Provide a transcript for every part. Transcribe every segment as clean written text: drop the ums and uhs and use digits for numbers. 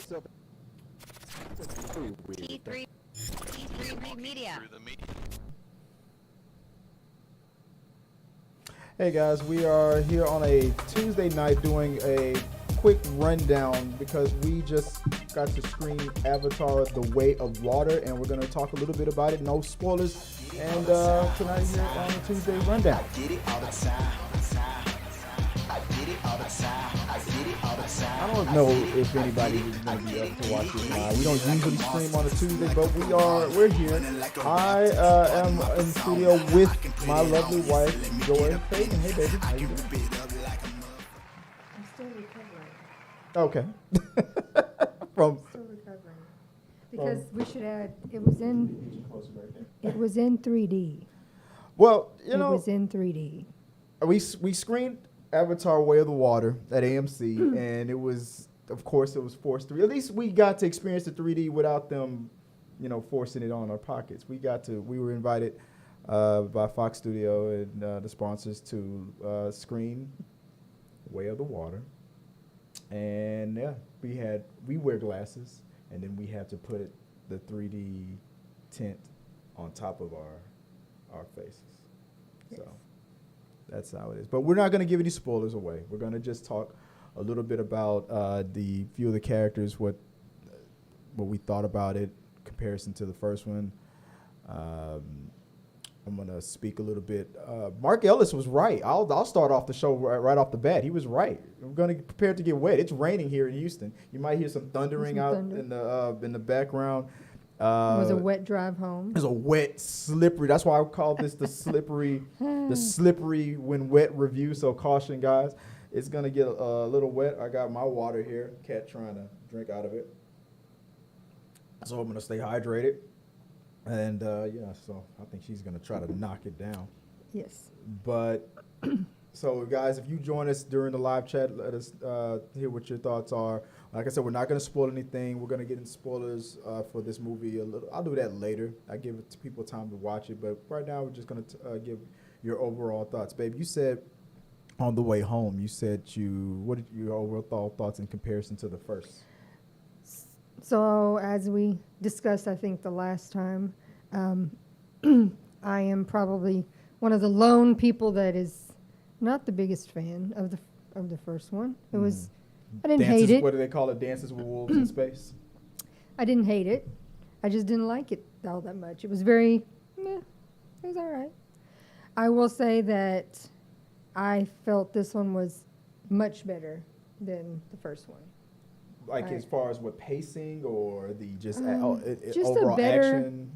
T3 Media. Hey guys, we are here on a Tuesday night doing a quick rundown because we just got to screen Avatar: The Way of Water, and we're going to talk a little bit about it. No spoilers. And tonight here on the Tuesday rundown. I don't know if anybody is going to be able to watch this live. We don't usually stream on a Tuesday, but we're here. I am in studio with my lovely wife, Joy Creighton. Hey, baby. How you doing? I'm still recovering. Okay. From Still recovering. Because we should add, it was in 3D. well, It was in 3D. we screened Avatar: Way of the Water at AMC, and it was, of course, it was forced 3D. At least we got to experience the 3D without them, forcing it on our pockets. We were invited by Fox Studio and the sponsors to screen Way of the Water, and yeah, we wear glasses, and then we had to put the 3D tint on top of our faces. Yes. So that's how it is. But we're not going to give any spoilers away. We're going to just talk a little bit about the few of the characters, what we thought about it, comparison to the first one. I'm going to speak a little bit. Mark Ellis was right. I'll start off the show right off the bat. He was right. I'm going to prepare to get wet. It's raining here in Houston. You might hear some thundering out in the background. It was a wet drive home. It was a wet, slippery. That's why I call this the slippery when wet review. So caution, guys. It's gonna get a little wet. I got my water here. Cat trying to drink out of it. So I'm gonna stay hydrated. And so I think she's gonna try to knock it down. Yes. But so guys, if you join us during the live chat, let us hear what your thoughts are. Like I said, we're not going to spoil anything. We're going to get into spoilers for this movie a little. I'll do that later. I give it to people time to watch it. But right now, we're just going to give your overall thoughts. Babe, you said on the way home, what did your overall thoughts in comparison to the first? So as we discussed, I think the last time, I am probably one of the lone people that is not the biggest fan of the first one. It was. I didn't hate it. What do they call it? Dances with Wolves in Space? I didn't hate it. I just didn't like it all that much. It was very, meh, it was all right. I will say that I felt this one was much better than the first one. Like as far as what, pacing or the just just overall a better action?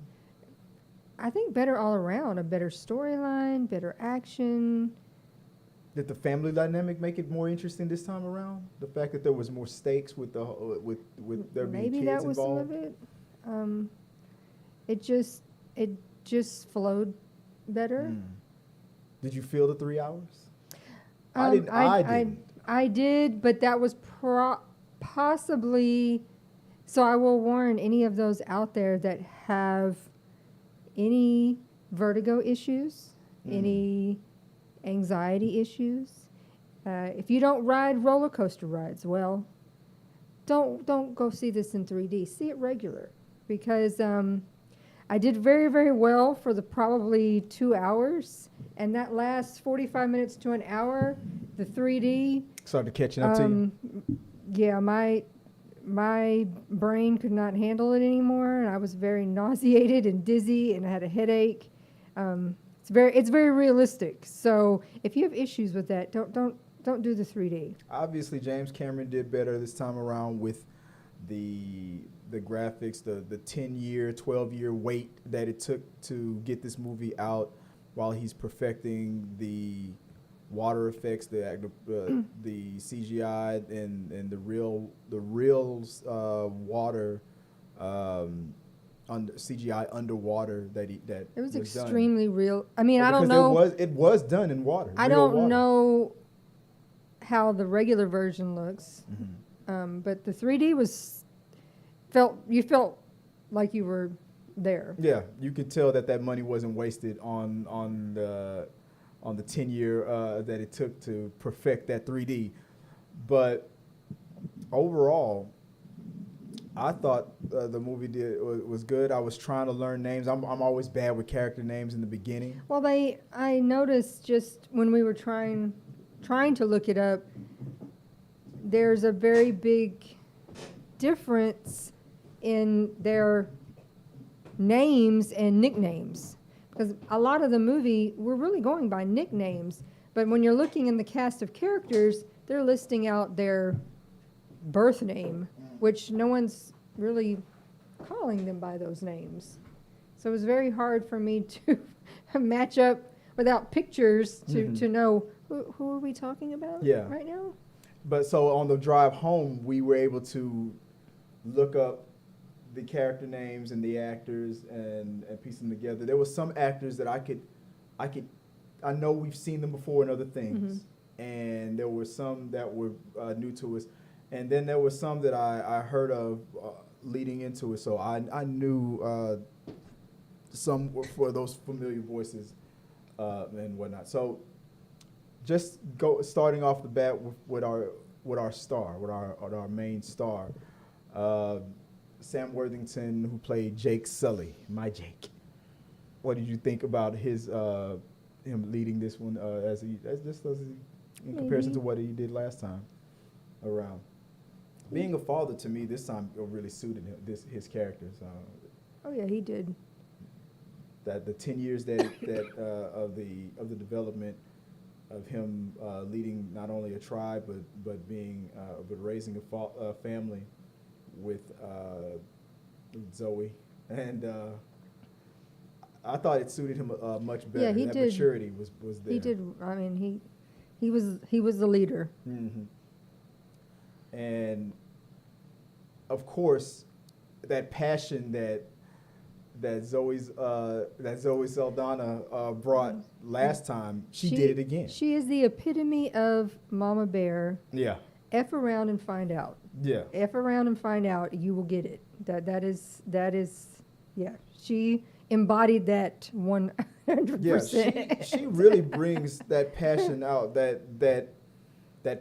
I think better all around. A better storyline, better action. Did the family dynamic make it more interesting this time around? The fact that there was more stakes with there being Maybe kids that was involved? some of it. It just flowed better. Did you feel the 3 hours? I didn't. I did, but that was possibly. So I will warn any of those out there that have any vertigo issues, any anxiety issues. If you don't ride roller coaster rides, well, don't go see this in 3D. See it regular, because I did very, very well for the probably 2 hours, and that last 45 minutes to an hour, the 3D started catching up to you. Yeah, my brain could not handle it anymore, and I was very nauseated and dizzy, and I had a headache. It's very realistic. So if you have issues with that, don't do the 3D. Obviously, James Cameron did better this time around with the graphics, the 10-year, 12-year wait that it took to get this movie out, while he's perfecting the water effects, the CGI and the real water. CGI underwater that It was done. extremely real. I mean, Well, I don't because know. it was done in water. I real don't water. know how the regular version looks, but the 3D you felt like you were there. Yeah, you could tell that money wasn't wasted on the 10-year that it took to perfect that 3D. But overall, I thought the movie was good. I was trying to learn names. I'm always bad with character names in the beginning. Well, I noticed just when we were trying to look it up, there's a very big difference in their names and nicknames. Because a lot of the movie, we're really going by nicknames. But when you're looking in the cast of characters, they're listing out their birth name, which no one's really calling them by those names. So it was very hard for me to match up without pictures to know who are we talking about right now. But so on the drive home, we were able to look up the character names and the actors and piece them together. There were some actors that I know we've seen them before in other things, and there were some that were new to us, and then there were some that I heard of leading into it. So I knew some for those familiar voices and whatnot. So just starting off the bat with our star, with our main star. Sam Worthington, who played Jake Sully, my Jake. What did you think about his him leading this one in comparison to what he did last time around? Being a father to me this time really suited him, his character. So, Oh yeah, he did. That the 10 years that of the development of him leading not only a tribe but raising a family with Zoe, and I thought it suited him much better. Yeah, he that did. Maturity was there. He did. I mean, he was the leader. Mm-hmm. And of course, that passion that Zoe Saldana brought last time, she did it again. She is the epitome of Mama Bear. Yeah. F around and find out. Yeah. F around and find out. You will get it. That is. Yeah. She embodied that 100%. Yeah. She really brings that passion out. That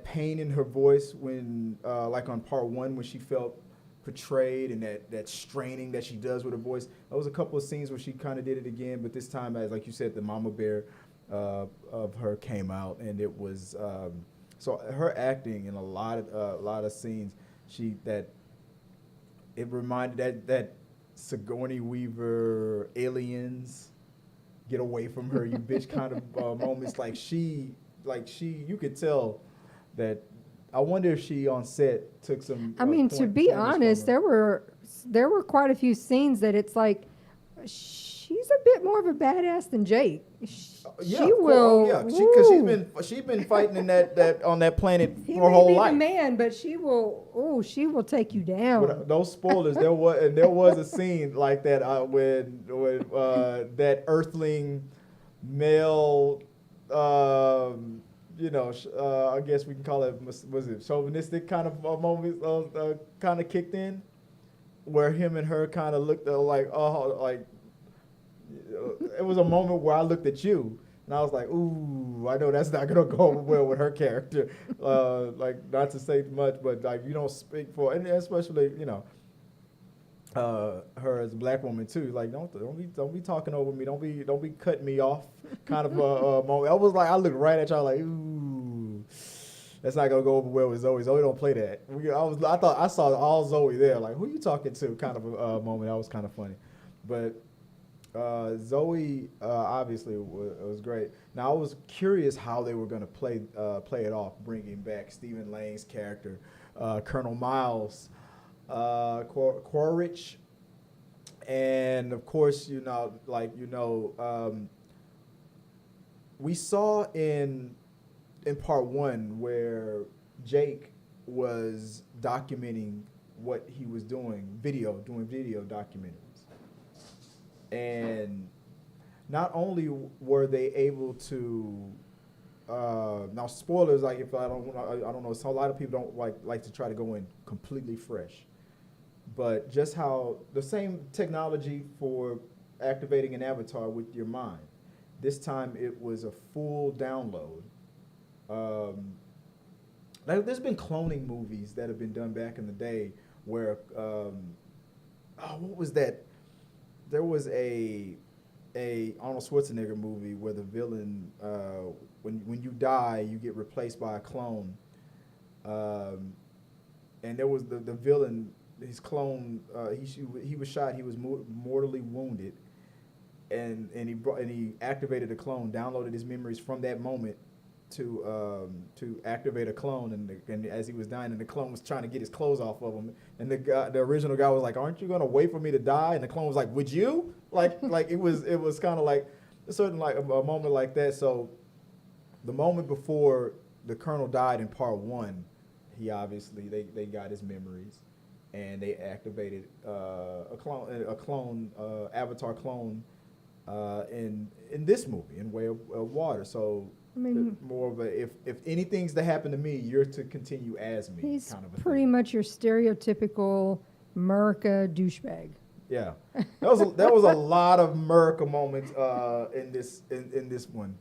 pain in her voice when, like on part 1, when she felt portrayed, and that straining that she does with her voice. There was a couple of scenes where she kind of did it again, but this time, as like you said, the Mama Bear of her came out, and it was so her acting in a lot of scenes. It reminded that Sigourney Weaver Aliens, get away from her, you bitch kind of moments. Like she, you could tell that. I wonder if she on set took some. I mean, to be honest, there were quite a few scenes that it's like she's a bit more of a badass than Jake. She will. Because she's been fighting in that on that planet He for her may whole be life. the man, but she will take you down. With those spoilers, there was a scene like that when that Earthling male. I guess we can call it, was it chauvinistic kind of moment kind of kicked in, where him and her kind of looked it was a moment where I looked at you and I was like, ooh, I know that's not gonna go over well with her character. Not to say much, but like you don't speak for, and especially her as a black woman too. Like don't be talking over me. Don't be cutting me off. Kind of a moment. I looked right at y'all like, ooh, that's not gonna go over well with Zoe. Zoe don't play that. I thought I saw all Zoe there. Like, who you talking to? Kind of a moment. That was kind of funny, but Zoe obviously was great. Now I was curious how they were gonna play it off, bringing back Stephen Lang's character, Colonel Miles. Quaritch, and of course, we saw in part 1 where Jake was documenting what he was doing video documentaries, and not only were they able to now spoilers, like if I don't know, so a lot of people don't like to try to go in completely fresh. But just how the same technology for activating an avatar with your mind. This time it was a full download. There's been cloning movies that have been done back in the day where what was that? There was a Arnold Schwarzenegger movie where the villain, when you die, you get replaced by a clone. And there was the villain, his clone. He was shot. He was mortally wounded, and he activated the clone, downloaded his memories from that moment to activate a clone, and as he was dying, and the clone was trying to get his clothes off of him, and the original guy was like, "Aren't you gonna wait for me to die?" And the clone was like, "Would you?" Like it was kind of like a certain like a moment like that. So the moment before the Colonel died in part 1, he obviously they got his memories, and they activated a clone Avatar clone in this movie in Way of Water. So I mean, more of a if anything's to happen to me, you're to continue as me. he's kind of a pretty thing. much your stereotypical America douchebag. Yeah, that was a lot of America moments in this one,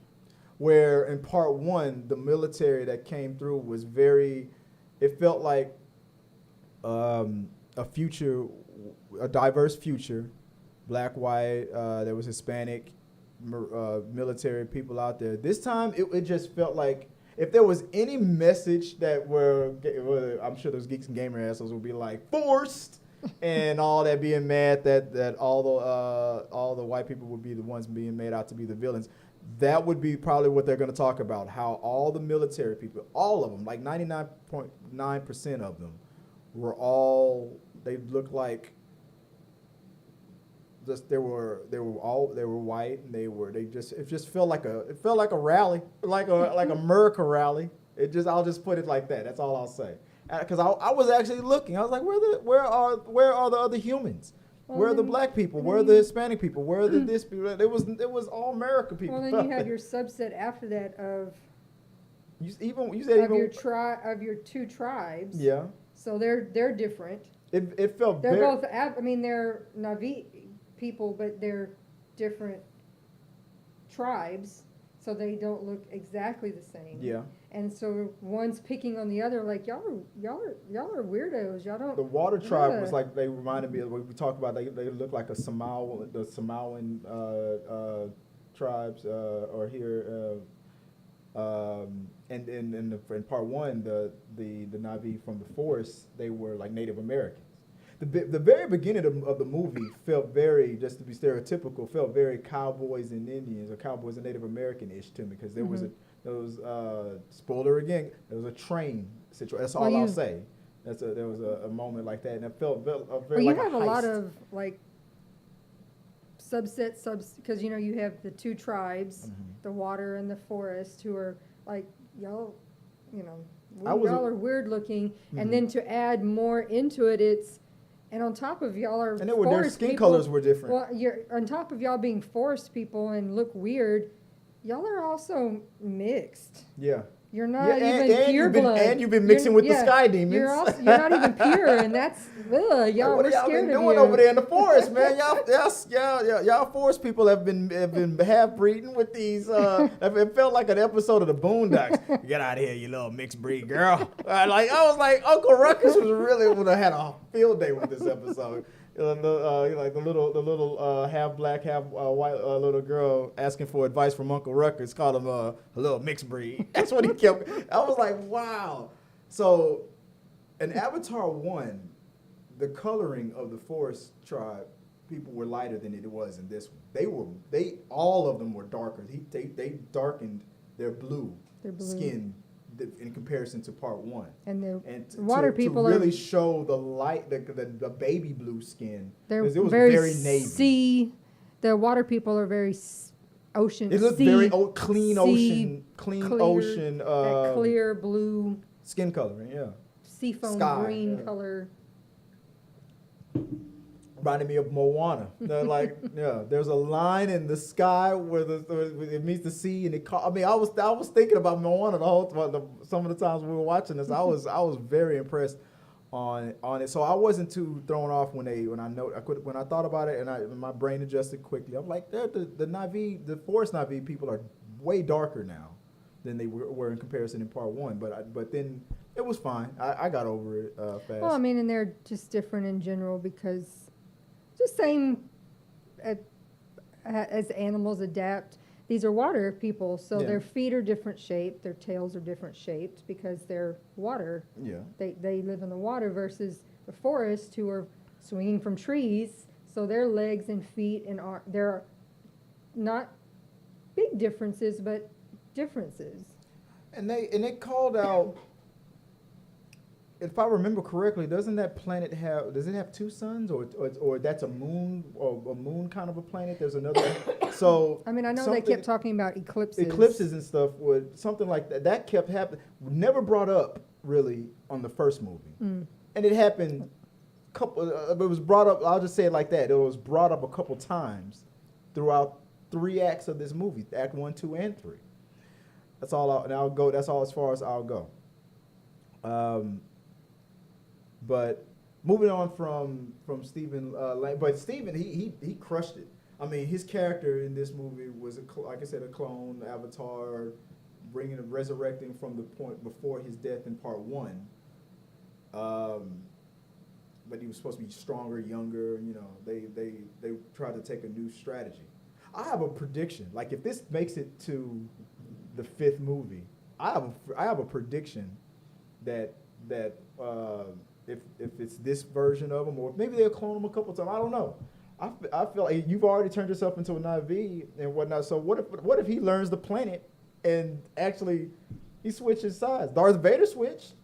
where in part 1 the military that came through was very. It felt like a diverse future, black, white. There was Hispanic military people out there. This time, it just felt like if there was any message that I'm sure those geeks and gamer assholes would be like forced and all that, being mad that all the white people would be the ones being made out to be the villains. That would be probably what they're going to talk about, how all the military people, all of them, like 99.9% of them, they looked like they were white, and it just felt like a rally, like a America rally. I'll just put it like that. That's all I'll say. Because I was actually looking. I was like, where are the other humans? Where are the black people? Where are the Hispanic people? Where are the this people? It was all American people. Well, then you have your subset after that of your two tribes. Yeah. So they're different. It felt They're very, both. They're Navi people, but they're different tribes, so they don't look exactly the same. Yeah. And so one's picking on the other, like y'all are weirdos. Y'all don't. The Water Tribe Yeah. was like, they reminded me of what we talked about. They look like the Samoan tribes or here. And in part 1, the Na'vi from the forest, they were like Native Americans. The very beginning of the movie felt very, just to be stereotypical, felt very Cowboys and Indians or Cowboys and Native American-ish to me, because there was spoiler again, there was a train situation. That's all I'll say. There was a moment like that, and it felt very Well, you like have a heist. lot of like subs, because you have the two tribes, the water and the forest, who are like y'all are weird looking, and then to add more into it, and on top of y'all are and their forest skin people, colors were different. Well, you're on top of y'all being forest people and look weird. Y'all are also mixed. Yeah. You're not Yeah, even and pure blood. and you've been mixing with the sky demons. You're not even pure, and that's y'all. What We're y'all scared been of doing you. over there in the forest, man? Y'all forest people have been half breeding with these. It felt like an episode of the Boondocks. Get out of here, you little mixed breed girl. I was like, Uncle Ruckus would have had a field day with this episode. Like the little half black, half white little girl asking for advice from Uncle Ruckus, called him a little mixed breed. That's what he kept. I was like, wow. So, in Avatar 1, the coloring of the forest tribe people were lighter than it was in this one. All of them were darker. They darkened their blue skin in comparison to part 1. And the And water people to really show the light, the baby blue skin. They're 'Cause it was very navy. The water people are very ocean. It looked very clean ocean, that clear blue, skin coloring. Yeah, seafoam Sky, green yeah. color. reminded me of Moana. There's a line in the sky where it meets the sea, and I was thinking about Moana the whole some of the times we were watching this. I was very impressed on it. So I wasn't too thrown off when I thought about it, and my brain adjusted quickly. I'm like, the forest Na'vi people are way darker now than they were in comparison in part 1. But then It was fine. I got over it fast. Well, I mean, and they're just different in general because just same as animals adapt. These are water people, so Yeah. their feet are different shaped, their tails are different shaped because they're water. Yeah. They live in the water versus the forest who are swinging from trees. So their legs and feet and there are not big differences, but differences. And they called out. If I remember correctly, doesn't that planet does it have two suns, or that's a moon, or a moon kind of a planet? There's another. So I mean, I know they something- kept talking about eclipses. eclipses and stuff would something like that. That kept happening. Never brought up really on the first movie, and it happened. It was brought up. I'll just say it like that. It was brought up a couple times throughout 3 acts of this movie, Act 1, 2, and 3. That's all. I'll go. That's all as far as I'll go. But moving on from Stephen Lang, but Stephen he crushed it. I mean, his character in this movie was like I said, a clone avatar, resurrecting from the point before his death in part 1. But he was supposed to be stronger, younger. You know, they tried to take a new strategy. I have a prediction. Like if this makes it to the 5th movie, I have a prediction that if it's this version of him, or maybe they'll clone him a couple times. I don't know. I feel like you've already turned yourself into a Na'vi and whatnot. So what if he learns the planet and actually he switches sides? Darth Vader switched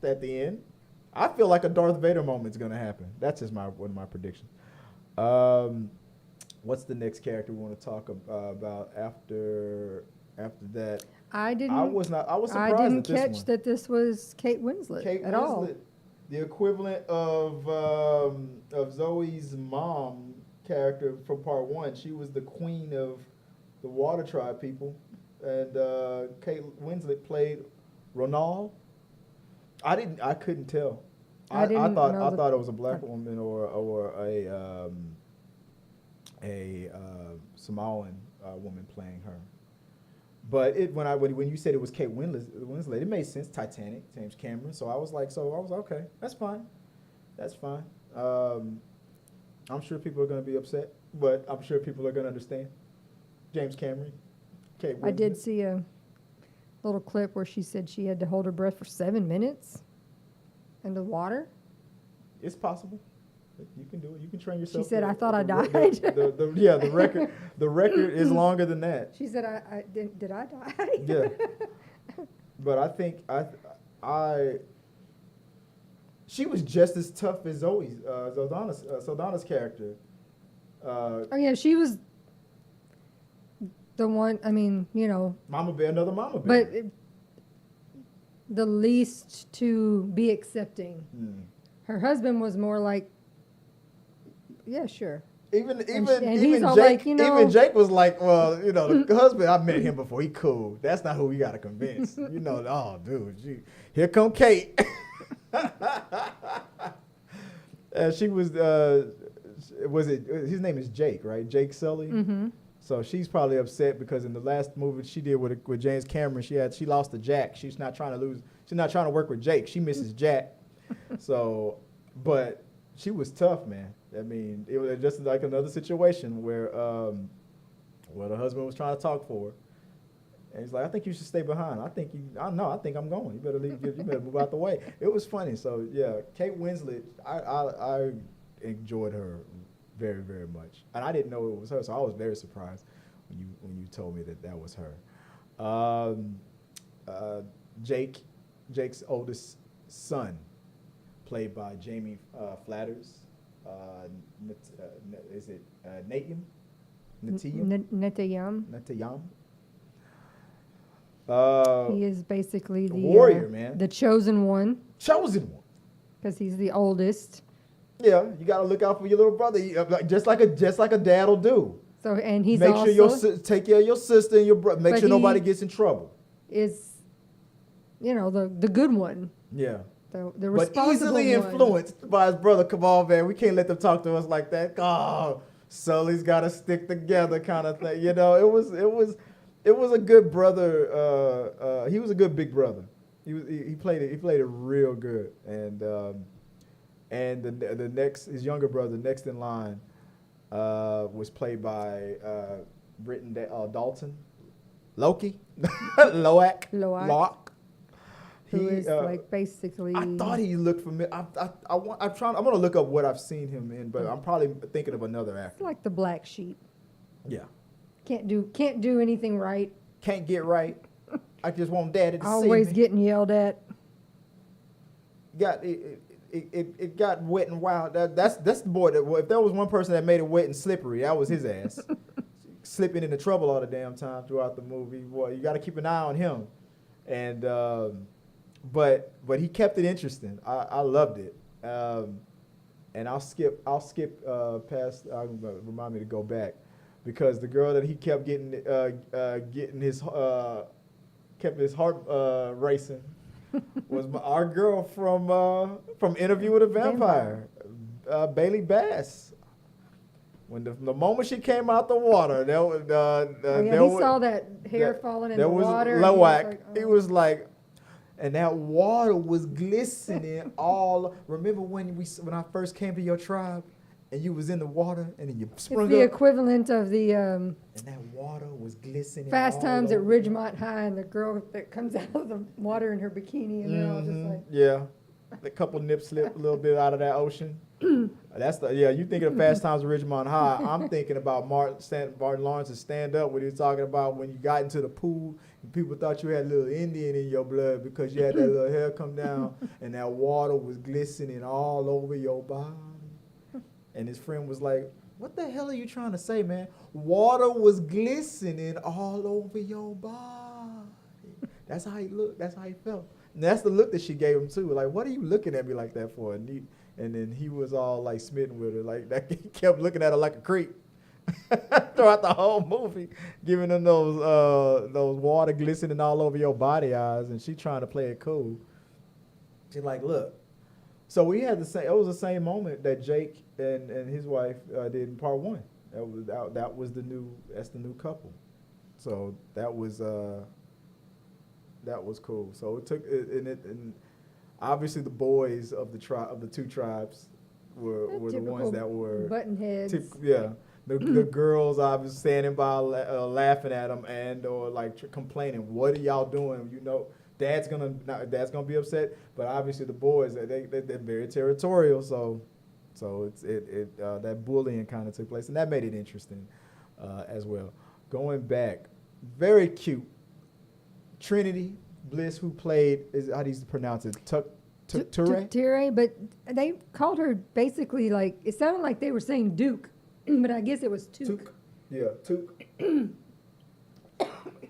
at the end. I feel like a Darth Vader moment is going to happen. That's just one of my predictions. What's the next character we want to talk about after that? I was surprised I didn't at this catch one. that this was Kate Winslet Kate at Winslet, all. the equivalent of Zoe's mom character from part 1. She was the queen of the Water Tribe people, and Kate Winslet played Ronal. I couldn't tell. I thought it was a black woman or a Samoan woman playing her. But when you said it was Kate Winslet, it made sense. Titanic, James Cameron. So I was like, okay, that's fine. I'm sure people are going to be upset, but I'm sure people are going to understand. James Cameron, Kate Winslet. I did see a little clip where she said she had to hold her breath for 7 minutes in the water. It's possible. You can do it. You can train yourself. She said, "I thought I died." The record is longer than that. She said, "I did I die?" Yeah. But I think she was just as tough as Saldana's character. Oh yeah, she was the one. I mean, Mama Bear, another Mama Bear. but the least to be accepting. Her husband was more like, yeah, sure. Even he's Jake, all like, even Jake was like, well, the husband, I met him before. He cool. That's not who we got to convince. Oh, dude, here come Kate. She was, his name is Jake, right? Jake Sully. Mm-hmm. So she's probably upset because in the last movie she did with James Cameron, she lost to Jack. She's not trying to work with Jake. She misses Jack. So, but she was tough, man. I mean, it was just like another situation where the husband was trying to talk for her, and he's like, "I think you should stay behind. I think I'm going. You better leave. You better move out the way." It was funny. So yeah, Kate Winslet, I enjoyed her very, very much, and I didn't know it was her, so I was very surprised when you told me that was her. Jake's oldest son, played by Jamie Flatters. Is it Nateyam? Netayam. He is basically the warrior, man. the chosen one, Because he's the oldest. Yeah, you got to look out for your little brother, just like a dad will do. So, and he's make also sure take care of your sister and your brother. Make sure nobody gets in trouble. Is, the good one. Yeah. The but responsible easily one. influenced by his brother. Come on, man. We can't let them talk to us like that. Oh, Sully's got to stick together kind of thing. It was a good brother. He was a good big brother. He played it real good, and the next his younger brother next in line was played by Britton Dalton, Loki, Loak, Locke. Who is like basically? I thought he looked familiar. I'm gonna look up what I've seen him in, but I'm probably thinking of another It's actor. like the black sheep. Yeah, Can't do anything right. can't get right. I just want daddy to Always see me. getting yelled at. It got wet and wild. That's the boy that, if there was one person that made it wet and slippery, that was his ass. Slipping into trouble all the damn time throughout the movie. Boy, you got to keep an eye on him. And but he kept it interesting. I loved it. And I'll skip past. Remind me to go back, because the girl that he kept getting his kept his heart racing was our girl from Interview with a Vampire, Bailey Bass. When the moment she came out the water, there was He saw that hair falling in the water. There was Loak. He It was like, and that water was glistening all. Remember when I first came to your tribe, and you was in the water, and then you sprung it's the up, equivalent of the and that water was glistening. Fast all Times at over. Ridgemont High, and the girl that comes out of the water in her bikini, and they're all just like, Yeah, a couple nip slip a little bit out of that ocean. You thinking of Fast Times at Ridgemont High. I'm thinking about Martin Lawrence's stand up when he was talking about when you got into the pool and people thought you had a little Indian in your blood because you had that little hair come down and that water was glistening all over your body. And his friend was like, "What the hell are you trying to say, man? Water was glistening all over your body." That's how he looked. That's how he felt. And that's the look that she gave him too. Like, what are you looking at me like that for? And then he was all like smitten with her. Like that, he kept looking at her like a creep throughout the whole movie, giving him those water glistening all over your body eyes, and she trying to play it cool. She's like, "Look." So we had the same. It was the same moment that Jake and his wife did in part one. That's the new couple. So that was cool. So it took and obviously the boys of the two tribes were the ones that were button heads. The girls obviously standing by laughing at them or like complaining. What are y'all doing? You know. Dad's gonna be upset, but obviously the boys they're very territorial, so it's that bullying kind of took place, and that made it interesting as well. Going back, very cute. Trinity Bliss, who played how do you pronounce it? Ture, but they called her basically like it sounded like they were saying Duke, but I guess it was Took. Yeah, Took.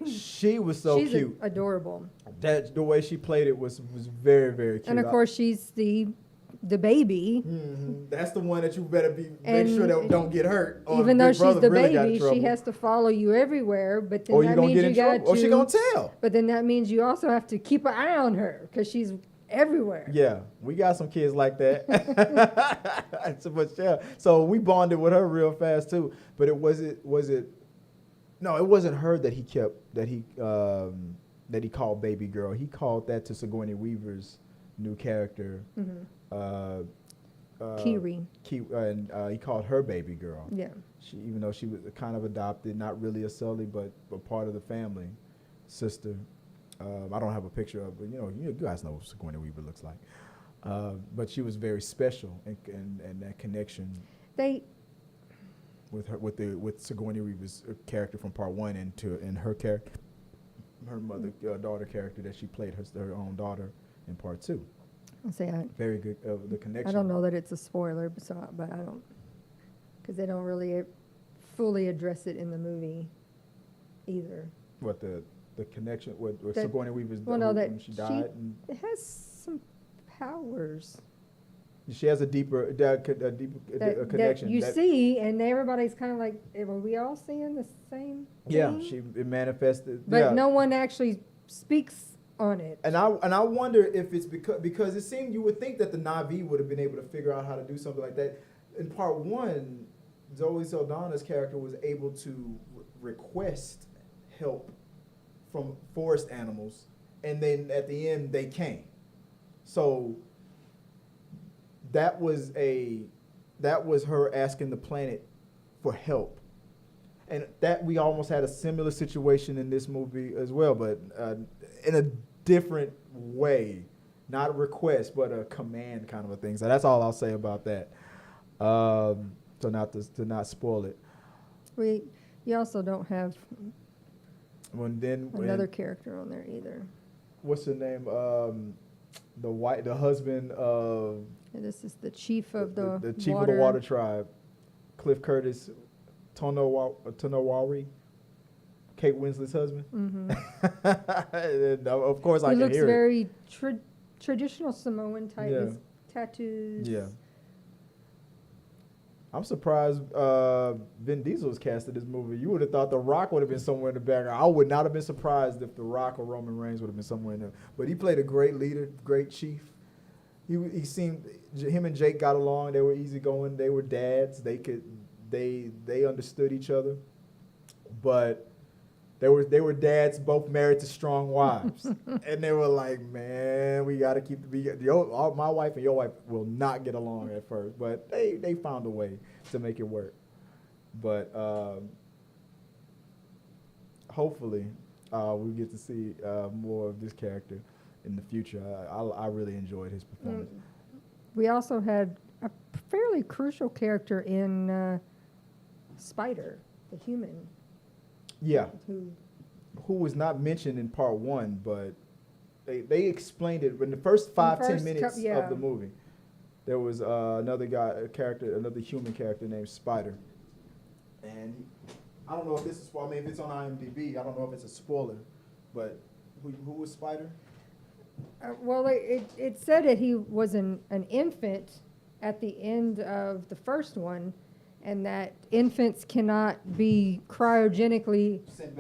She was so She's cute. Adorable. That the way she played it was very, very cute. And of course, she's the baby. Mm-hmm. That's the one that you better make sure that don't get hurt. Or Even though Big she's Brother the really got in baby, trouble. she has to follow you everywhere. But then Or that you gonna means get you in got trouble. Or she gonna tell. But then that means you also have to keep an eye on her because she's everywhere. Yeah, we got some kids like that. So we bonded with her real fast too. But it wasn't her that he called baby girl. He called that to Sigourney Weaver's new character, Kiri. And he called her baby girl. Yeah. Even though she was kind of adopted, not really a Sully, but part of the family, sister. I don't have a picture of, but you guys know what Sigourney Weaver looks like. But she was very special, and that connection with Sigourney Weaver's character from part one and her character, her daughter character that she played her own daughter in part two. I'll say very good. The connection. I don't know that it's a spoiler, but I don't, because they don't really fully address it in the movie either. What the connection with Sigourney Weaver's when she died? It has some powers. She has a deeper connection. That you see, and everybody's kind of like, were we all seeing the same thing? Yeah, it manifested. But no one actually speaks on it. And I wonder if it's because it seemed you would think that the Na'vi would have been able to figure out how to do something like that. In part one, Zoe Saldana's character was able to request help from forest animals and then at the end they came. So that was her asking the planet for help, and that we almost had a similar situation in this movie as well, but in a different way, not a request but a command kind of a thing. So that's all I'll say about that. So not spoil it. You also don't have When another character on there either. what's the name? The husband of And this is the chief of the chief of the water tribe, Cliff Curtis, Tonowari, Kate Winslet's husband. Mm-hmm. And of course, I He can looks hear it. very traditional Samoan type. Yeah. His tattoos. Yeah. I'm surprised Vin Diesel was cast in this movie. You would have thought The Rock would have been somewhere in the background. I would not have been surprised if The Rock or Roman Reigns would have been somewhere in there. But he played a great leader, great chief. He seemed, him and Jake got along. They were easygoing. They were dads. They understood each other. But they were dads, both married to strong wives, and they were like, "Man, we got to keep my wife and your wife will not get along at first, but they found a way to make it work." But hopefully, we get to see more of this character in the future. I really enjoyed his performance. We also had a fairly crucial character in Spider, the human. Yeah, Who was not mentioned in part one, but they explained it in the first 5-10 minutes of the movie. There was another human character named Spider, and I don't know if this is. I mean, if it's on IMDb, I don't know if it's a spoiler, but who was Spider? well, it said that he was an infant at the end of the first one, and that infants cannot be cryogenically sent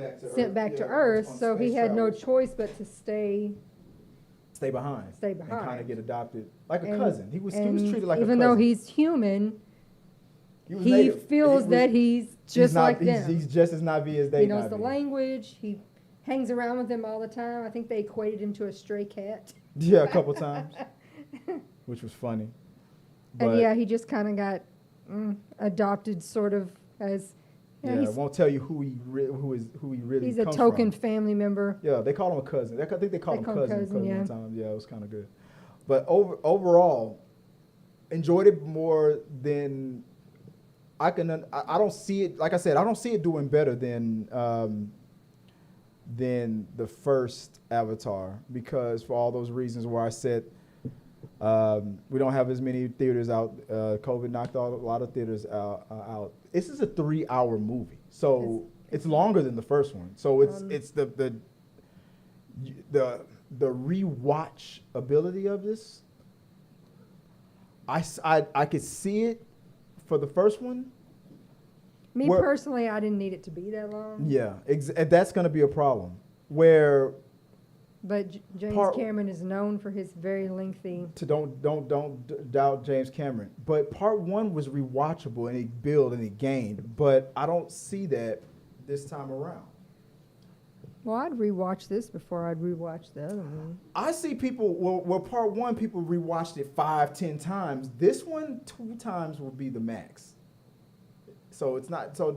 back to Earth. So he had no choice but to stay behind. And kind of get adopted like a And- cousin. He was and treated like a cousin. even though he's human, was he native. feels He that was- he's just like them. He's just as Navi as they. He knows the Navi. language. He hangs around with them all the time. I think they equated him to a stray cat. Yeah, a couple times, which was funny. But And yeah, he just kind of got adopted, sort of as. yeah, He's, I won't tell you who he really. he's a comes token from. family member. Yeah, they call him a cousin. I think they call him cousin yeah. one time. Yeah, it was kind of good. But overall, enjoyed it more than I can. I don't see it. Like I said, I don't see it doing better than the first Avatar, because for all those reasons where I said we don't have as many theaters out. COVID knocked a lot of theaters out. This is a 3-hour movie, so it's longer than the first one. So it's the rewatch ability of this. I could see it for the first one. Me Where- personally, I didn't need it to be that long. Yeah, and that's going to be a problem. Where But James Cameron is known for his very lengthy. don't doubt James Cameron, but part one was rewatchable and it built and it gained. But I don't see that this time around. Well, I'd rewatch this before I'd rewatch the other one. I see people. Well, part one people rewatched it 5-10 times. This one 2 times will be the max. So it's not. So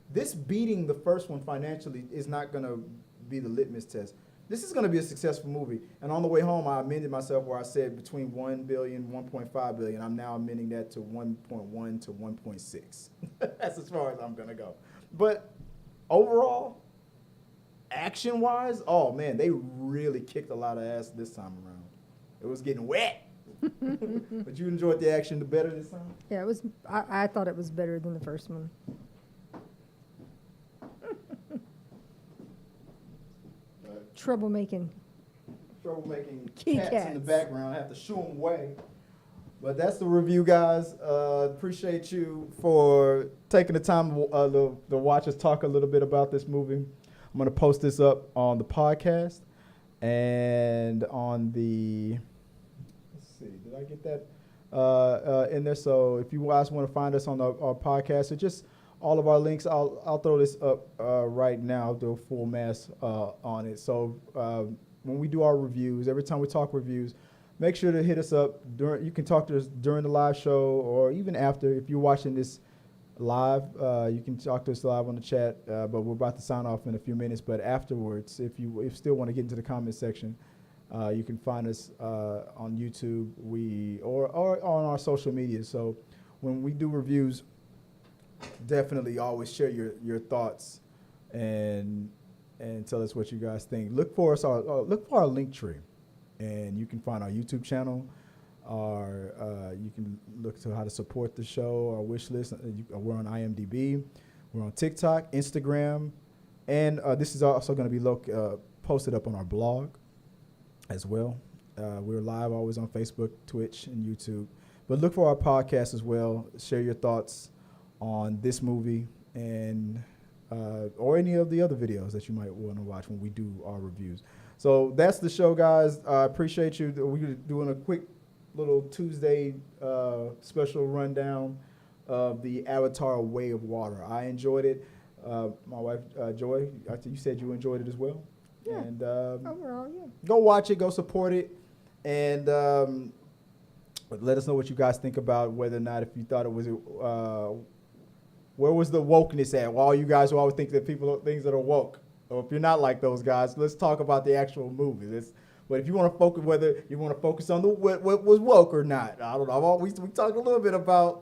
this beating the first one financially is not going to be the litmus test. This is going to be a successful movie. And on the way home, I amended myself where I said between 1 billion, 1.5 billion. I'm now amending that to 1.1 to 1.6. That's as far as I'm going to go. But overall, action-wise, oh man, they really kicked a lot of ass this time around. It was getting wet. But you enjoyed the action the better this time? Yeah, it was. I thought it was better than the first one. Troublemaking. Kitty cats in the background. I have to shoo them away. But that's the review, guys. Appreciate you for taking the time to watch us talk a little bit about this movie. I'm going to post this up on the podcast and on the, let's see, did I get that in there? So if you guys want to find us on our podcast, or just all of our links, I'll throw this up right now. I'll do a full mass on it. So when we do our reviews, every time we talk reviews, make sure to hit us up. You can talk to us during the live show or even after. If you're watching this live, you can talk to us live on the chat. But we're about to sign off in a few minutes. But afterwards, if you still want to get into the comment section, you can find us on YouTube or on our social media. So when we do reviews, definitely always share your thoughts and tell us what you guys think. Look for our link tree, and you can find our YouTube channel. You can look to how to support the show, our wish list. We're on IMDb. We're on TikTok, Instagram, and this is also going to be posted up on our blog as well. We're live always on Facebook, Twitch, and YouTube. But look for our podcast as well. Share your thoughts on this movie and or any of the other videos that you might want to watch when we do our reviews. So that's the show, guys. I appreciate you. We're doing a quick little Tuesday special rundown of the Avatar: Way of Water. I enjoyed it. My wife, Joy, you said you enjoyed it as well. Yeah. And Overall, yeah. go watch it, go support it, and let us know what you guys think about whether or not if you thought it was where was the wokeness at? Well, all you guys who always think that things that are woke, or if you're not like those guys, let's talk about the actual movie. But if you want to focus, whether you want to focus on what was woke or not, I don't know. We talked a little bit about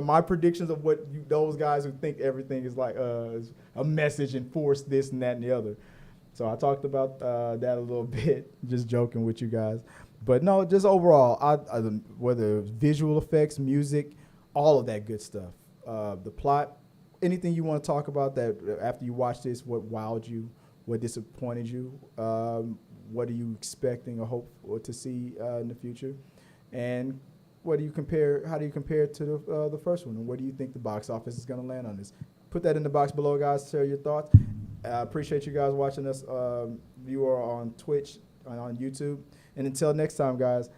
my predictions of what those guys who think everything is like is a message and force this and that and the other. So I talked about that a little bit, just joking with you guys. But no, just overall, whether it's visual effects, music, all of that good stuff. The plot, anything you want to talk about that after you watch this, what wowed you, what disappointed you, what are you expecting or hope to see in the future, and how do you compare it to the first one, and where do you think the box office is going to land on this? Put that in the box below, guys. Share your thoughts. Appreciate you guys watching us. You are on Twitch and on YouTube. And until next time, guys,